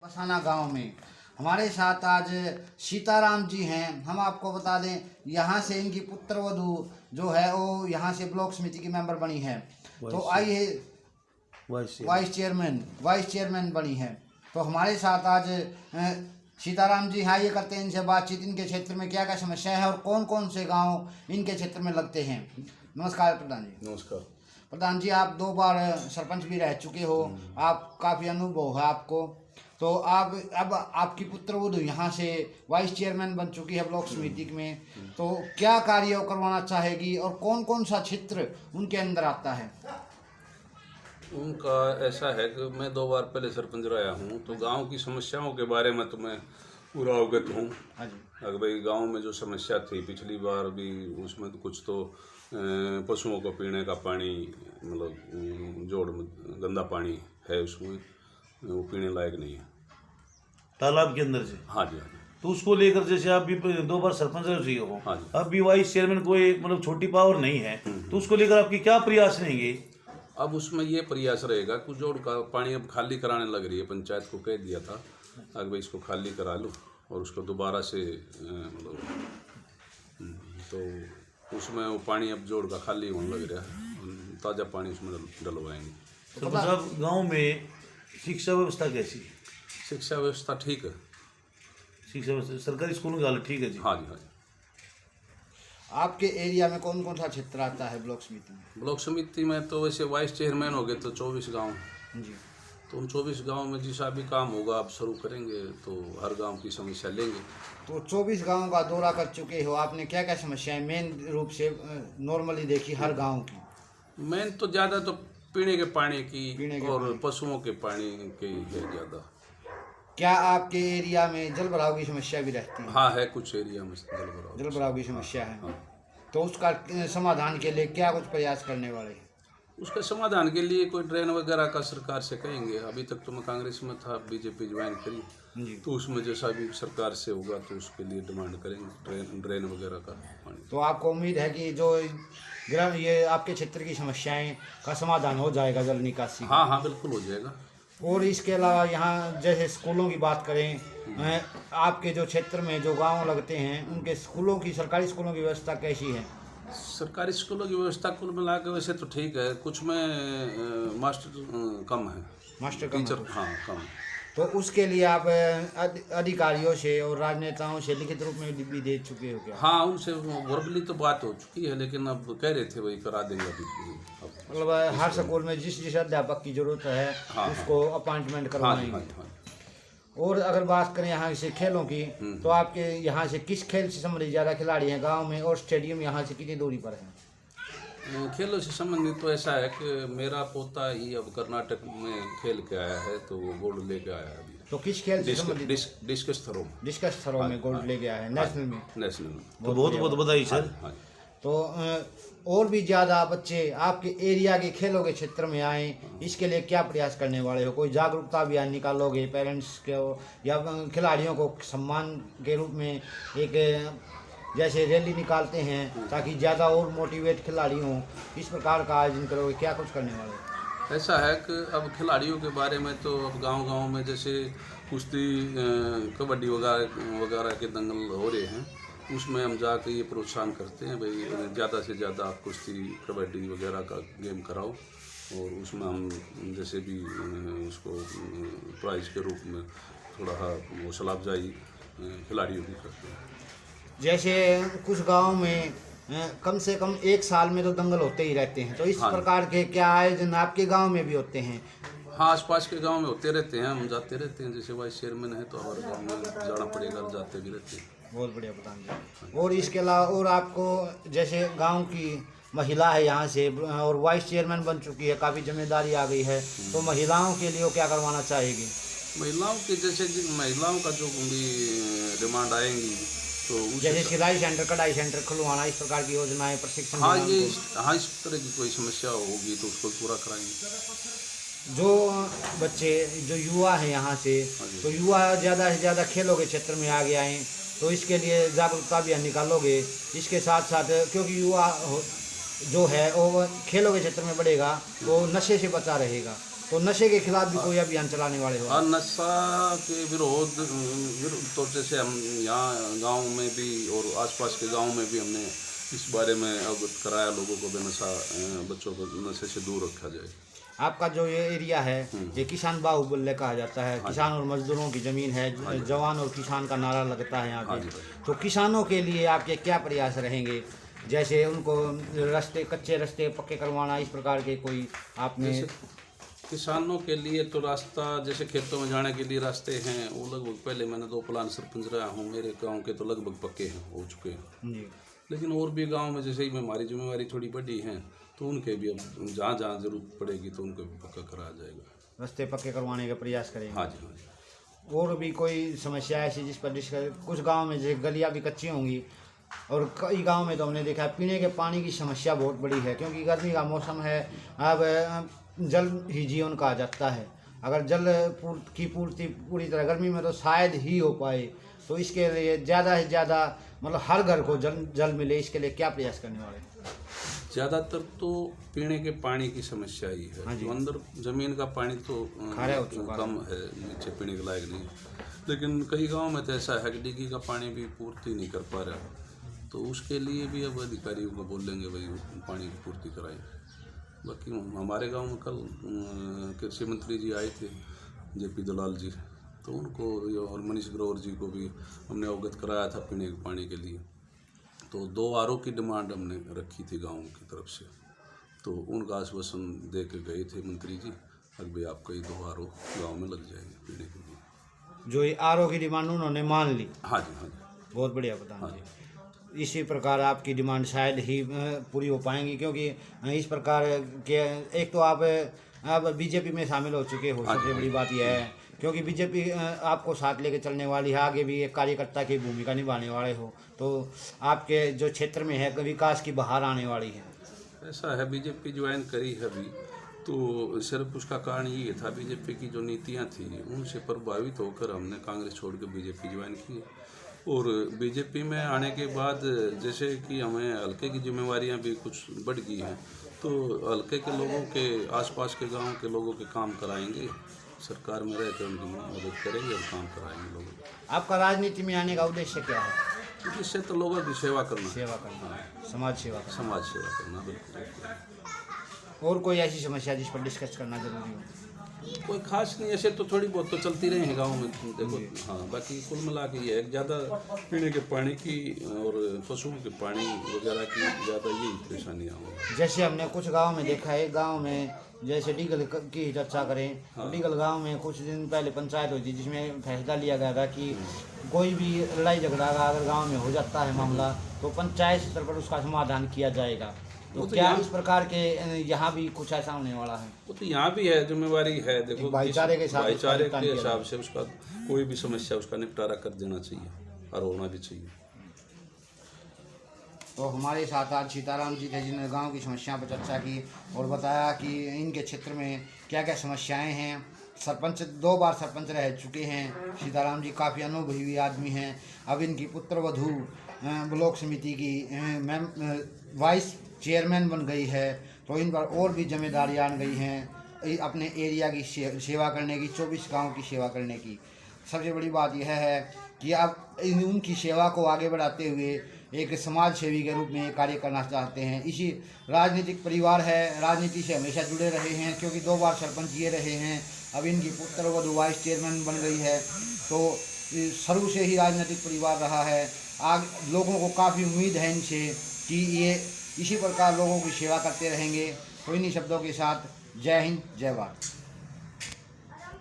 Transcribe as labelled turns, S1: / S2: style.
S1: पसाना गांव में हमारे साथ आज सीताराम जी हैं। हम आपको बता दें, यहाँ से इनकी पुत्रवधू जो है वो यहाँ से ब्लॉक समिति की मेंबर बनी है। तो आइए, वाइस चेयरमैन बनी है। तो हमारे साथ आज सीताराम जी हैं। ये करते हैं इनसे बातचीत, इनके क्षेत्र में क्या क्या समस्या है और कौन कौन से गांव इनके क्षेत्र में लगते हैं। नमस्कार प्रधान जी।
S2: नमस्कार
S1: प्रधान जी, आप 2 बार सरपंच भी रह चुके हो, आप काफ़ी अनुभव है आपको। तो आप अब आपकी पुत्रवधू यहाँ से वाइस चेयरमैन बन चुकी है ब्लॉक समिति में, तो क्या कार्य करवाना चाहेगी और कौन कौन सा क्षेत्र उनके अंदर आता है?
S2: उनका ऐसा है कि मैं 2 बार पहले सरपंच रहा हूँ, तो गांव की समस्याओं के बारे में तो मैं पूरा अवगत हूँ। अगर भाई गांव में जो समस्या थी पिछली बार भी, उसमें तो कुछ तो पशुओं को पीने का पानी, मतलब जोड़ में गंदा पानी है, उसमें वो पीने लायक नहीं है
S3: तालाब के अंदर से।
S2: हाँ जी, हाँ जी।
S3: तो उसको लेकर जैसे आप भी 2 बार सरपंच रह रही हो,
S2: हाँ जी।
S3: अब भी वाइस चेयरमैन कोई मतलब छोटी पावर नहीं है, तो उसको लेकर आपकी क्या प्रयास रहेंगे?
S2: अब उसमें ये प्रयास रहेगा कुछ जोड़ का पानी अब खाली कराने लग रही है। पंचायत को कह दिया था अगर भाई इसको खाली करा लो और उसको दोबारा से मतलब तो उसमें वो पानी अब जोड़ का खाली होने लग रहा है, ताज़ा पानी उसमें डलवाएंगे।
S3: सरपंच साहब, गाँव में शिक्षा व्यवस्था कैसी है?
S2: शिक्षा व्यवस्था ठीक है।
S3: शिक्षा व्यवस्था सरकारी स्कूलों की हालत ठीक है जी?
S2: हाँ जी, हाँ जी।
S1: आपके एरिया में कौन कौन सा क्षेत्र आता है ब्लॉक समिति में?
S2: ब्लॉक समिति में तो वैसे वाइस चेयरमैन हो गए तो 24 गांव,
S1: जी।
S2: तो उन 24 गांव में जैसा भी काम होगा आप शुरू करेंगे तो हर गांव की समस्या लेंगे।
S1: तो 24 गाँव का दौरा कर चुके हो, आपने क्या क्या समस्याएं मेन रूप से नॉर्मली देखी हर गाँव की?
S2: मेन तो ज़्यादा तो पीने के पानी की और पशुओं के पानी की है ज़्यादा।
S1: क्या आपके एरिया में जल भराव की समस्या भी रहती है?
S2: हाँ है, कुछ एरिया में
S1: जल भराव की समस्या है।
S2: हाँ।
S1: तो उसका समाधान के लिए क्या कुछ प्रयास करने वाले हैं?
S2: उसके समाधान के लिए कोई ड्रेन वगैरह का सरकार से कहेंगे। अभी तक तो मैं कांग्रेस में था, बीजेपी ज्वाइन करी, तो उसमें जैसा भी सरकार से होगा तो उसके लिए डिमांड करेंगे ड्रेन वगैरह का पानी।
S1: तो आपको उम्मीद है कि जो ये आपके क्षेत्र की समस्याएं का समाधान हो जाएगा जल निकासी?
S2: हाँ हाँ, बिल्कुल हो जाएगा।
S1: और इसके अलावा यहाँ जैसे स्कूलों की बात करें, आपके जो क्षेत्र में जो गांव लगते हैं उनके स्कूलों की, सरकारी स्कूलों की व्यवस्था कैसी है?
S2: सरकारी स्कूलों की व्यवस्था कुल मिला के वैसे तो ठीक है, कुछ में मास्टर कम है,
S1: मास्टर
S2: टीचर हाँ कम है।
S1: तो उसके लिए आप अधिकारियों से और राजनेताओं से लिखित रूप में भी दे चुके हो क्या?
S2: हाँ, उनसे वर्बली तो बात हो चुकी है, लेकिन अब कह रहे थे वही करा देंगे अभी।
S1: मतलब हर स्कूल में जिस अध्यापक की जरूरत है उसको अपॉइंटमेंट करवाएंगे।
S2: हाँ।
S1: और अगर बात करें यहाँ से खेलों की, तो आपके यहाँ से किस खेल से संबंधित ज़्यादा खिलाड़ी हैं गांव में, और स्टेडियम यहाँ से कितनी दूरी पर है?
S2: खेलों से संबंधित तो ऐसा है कि मेरा पोता ही अब कर्नाटक में खेल के आया है, तो वो गोल्ड लेके आया है अभी।
S1: तो किस खेल से संबंधित?
S2: डिस्कस थ्रो में।
S1: डिस्कस थ्रो में गोल्ड लेके आया है, नेशनल में।
S2: नेशनल में
S3: तो बहुत बहुत बधाई सर।
S2: हाँ।
S1: तो और भी ज़्यादा बच्चे आपके एरिया के खेलों के क्षेत्र में आए, इसके लिए क्या प्रयास करने वाले हो? कोई जागरूकता अभियान निकालोगे पेरेंट्स को, या खिलाड़ियों को सम्मान के रूप में एक जैसे रैली निकालते हैं ताकि ज़्यादा और मोटिवेट खिलाड़ी हों, इस प्रकार का आयोजन करोगे? क्या कुछ करने वाले हो?
S2: ऐसा है कि अब खिलाड़ियों के बारे में तो अब गांव-गांव में जैसे कुश्ती, कबड्डी वगैरह के दंगल हो रहे हैं, उसमें हम जाकर ये प्रोत्साहन करते हैं भाई ज़्यादा से ज़्यादा आप कुश्ती कबड्डी वगैरह का गेम कराओ, और उसमें हम जैसे भी उसको प्राइज़ के रूप में थोड़ा हौसला अफजाई खिलाड़ियों की करते हैं।
S1: जैसे कुछ गांव में कम से कम 1 साल में तो दंगल होते ही रहते हैं, तो इस प्रकार के क्या आयोजन आपके गांव में भी होते हैं?
S2: हाँ, आसपास के गांव में होते रहते हैं, हम जाते रहते हैं। जैसे वाइस चेयरमैन है तो हमारे गाँव में जाना पड़ेगा, जाते भी रहते हैं।
S1: बहुत बढ़िया प्रधान जी। और इसके अलावा और आपको जैसे गांव की महिला है यहाँ से और वाइस चेयरमैन बन चुकी है, काफ़ी जिम्मेदारी आ गई है, तो महिलाओं के लिए वो क्या करवाना चाहेगी?
S2: महिलाओं के जैसे महिलाओं का जो भी डिमांड आएंगी तो
S1: जैसे सिलाई सेंटर, कढ़ाई सेंटर खुलवाना, इस प्रकार की योजनाएं, प्रशिक्षण?
S2: हाँ, इस तरह की कोई समस्या होगी तो उसको पूरा कराएंगे।
S1: जो बच्चे, जो युवा हैं यहाँ से, तो युवा ज़्यादा से ज़्यादा खेलों के क्षेत्र में आगे आएँ, तो इसके लिए जागरूकता अभियान निकालोगे? इसके साथ साथ क्योंकि युवा जो है वो खेलों के क्षेत्र में बढ़ेगा तो नशे से बचा रहेगा, तो नशे के खिलाफ भी कोई अभियान चलाने वाले हो?
S2: और नशा के विरोध तो जैसे हम यहाँ गांव में भी और आसपास के गांव में भी हमने इस बारे में अवगत कराया लोगों को भी नशा बच्चों को नशे से दूर रखा जाए।
S1: आपका जो ये एरिया है ये किसान बाहुल्य कहा जाता है, किसान और मजदूरों की ज़मीन है, जवान और किसान का नारा लगता है यहाँ पे। तो किसानों के लिए आपके क्या प्रयास रहेंगे, जैसे उनको रास्ते कच्चे रास्ते पक्के करवाना, इस प्रकार के कोई आपने?
S2: किसानों के लिए तो रास्ता जैसे खेतों में जाने के लिए रास्ते हैं वो लगभग, पहले मैंने 2 प्लान सरपंच रहा हूँ, मेरे गांव के तो लगभग पक्के हैं, हो चुके हैं
S1: जी।
S2: लेकिन और भी गांव में जैसे ही हमारी जिम्मेवारी थोड़ी बड़ी है तो उनके भी अब जहाँ जहाँ जरूरत पड़ेगी तो उनको भी पक्का कराया जाएगा,
S1: रास्ते पक्के करवाने का प्रयास करेंगे।
S2: हाँ जी हाँ जी।
S1: और भी कोई समस्या ऐसी जिस पर कुछ गांव में जैसे गलियाँ भी कच्ची होंगी और कई गांव में तो हमने देखा है पीने के पानी की समस्या बहुत बड़ी है, क्योंकि गर्मी का मौसम है। अब जल ही जीवन कहा जाता है, अगर जल की पूर्ति पूरी तरह गर्मी में तो शायद ही हो पाए, तो इसके लिए ज़्यादा से ज़्यादा मतलब हर घर को जल मिले, इसके लिए क्या प्रयास करने वाले?
S2: ज़्यादातर तो पीने के पानी की समस्या ही है।
S1: हाँ जी।
S2: तो अंदर ज़मीन का पानी तो
S1: खारा हो चुका
S2: कम है, नीचे पीने के लायक नहीं, लेकिन कई गांव में तो ऐसा है कि डिग्गी का पानी भी पूर्ति नहीं कर पा रहा, तो उसके लिए भी अब अधिकारियों को बोल देंगे भाई पानी की पूर्ति कराएं। बाकी हमारे गांव में कल कृषि मंत्री जी आए थे, JP दलाल जी, तो उनको और मनीष ग्रोवर जी को भी हमने अवगत कराया था पीने के पानी के लिए। तो 2 RO की डिमांड हमने रखी थी गांव की तरफ से, तो उनका आश्वासन दे के गए थे मंत्री जी, अब भी आपका ये 2 RO गाँव में लग जाएंगे पीने के लिए।
S1: जो ये RO की डिमांड उन्होंने मान ली?
S2: हाँ जी हाँ जी।
S1: बहुत बढ़िया प्रधान जी। इसी प्रकार आपकी डिमांड शायद ही पूरी हो पाएंगी, क्योंकि इस प्रकार के एक तो आप अब बीजेपी में शामिल हो चुके हो, सबसे बड़ी बात यह है, क्योंकि बीजेपी आपको साथ लेके चलने वाली है, आगे भी एक कार्यकर्ता की भूमिका निभाने वाले हो, तो आपके जो क्षेत्र में है विकास की बहार आने वाली है।
S2: ऐसा है, बीजेपी ज्वाइन करी है अभी, तो सिर्फ उसका कारण ये था बीजेपी की जो नीतियाँ थी उनसे प्रभावित होकर हमने कांग्रेस छोड़ के बीजेपी ज्वाइन की। और बीजेपी में आने के बाद जैसे कि हमें हल्के की जिम्मेवारियां भी कुछ बढ़ गई हैं, तो हल्के के लोगों के आसपास के गांव के लोगों के काम कराएंगे, सरकार में रहकर उनकी मदद करेंगे और काम कराएंगे लोगों को।
S1: आपका राजनीति में आने का उद्देश्य क्या है?
S2: इससे तो लोगों की सेवा करना,
S1: समाज सेवा करना।
S2: समाज सेवा करना, बिल्कुल।
S1: और कोई ऐसी समस्या जिस पर डिस्कस करना जरूरी हो?
S2: कोई खास नहीं, ऐसे तो थोड़ी बहुत तो चलती रही है गांव में, देखो। हाँ, बाकी कुल मिला के ये है ज़्यादा पीने के पानी की और पशुओं के पानी वगैरह की ज़्यादा यही परेशानियाँ होंगी।
S1: जैसे हमने कुछ गांव में देखा है, गांव में जैसे डीगल की चर्चा करें, तो डीगल गांव में कुछ दिन पहले पंचायत हुई थी जिसमें फैसला लिया गया था कि कोई भी लड़ाई झगड़ा अगर गाँव में हो जाता है मामला, तो पंचायत स्तर पर उसका समाधान किया जाएगा। तो क्या इस प्रकार के यहाँ भी कुछ ऐसा होने वाला है?
S2: वो तो यहाँ भी है, जिम्मेवारी है, देखो
S1: भाईचारे के साथ,
S2: भाईचारे के हिसाब से उसका कोई भी समस्या उसका निपटारा कर देना चाहिए और होना भी चाहिए।
S1: तो हमारे साथ आज सीताराम जी थे जिन्होंने गांव की समस्याओं पर चर्चा की और बताया कि इनके क्षेत्र में क्या क्या समस्याएं हैं। सरपंच 2 बार सरपंच रह चुके हैं सीताराम जी, काफ़ी अनुभवी हुए आदमी हैं। अब इनकी पुत्रवधू ब्लॉक समिति की वाइस चेयरमैन बन गई है, तो इन पर और भी जिम्मेदारियाँ आन गई हैं अपने एरिया की सेवा करने की, 24 गाँव की सेवा करने की। सबसे बड़ी बात यह है कि अब उनकी सेवा को आगे बढ़ाते हुए एक समाज सेवी के रूप में कार्य करना चाहते हैं। इसी राजनीतिक परिवार है, राजनीति से हमेशा जुड़े रहे हैं, क्योंकि 2 बार सरपंच ये रहे हैं। अब इनकी पुत्रवधू वाइस चेयरमैन बन गई है, तो शुरू से ही राजनीतिक परिवार रहा है। आगे लोगों को काफ़ी उम्मीद है इनसे कि ये इसी प्रकार लोगों की सेवा करते रहेंगे। तो इन्हीं शब्दों के साथ जय हिंद, जय भारत।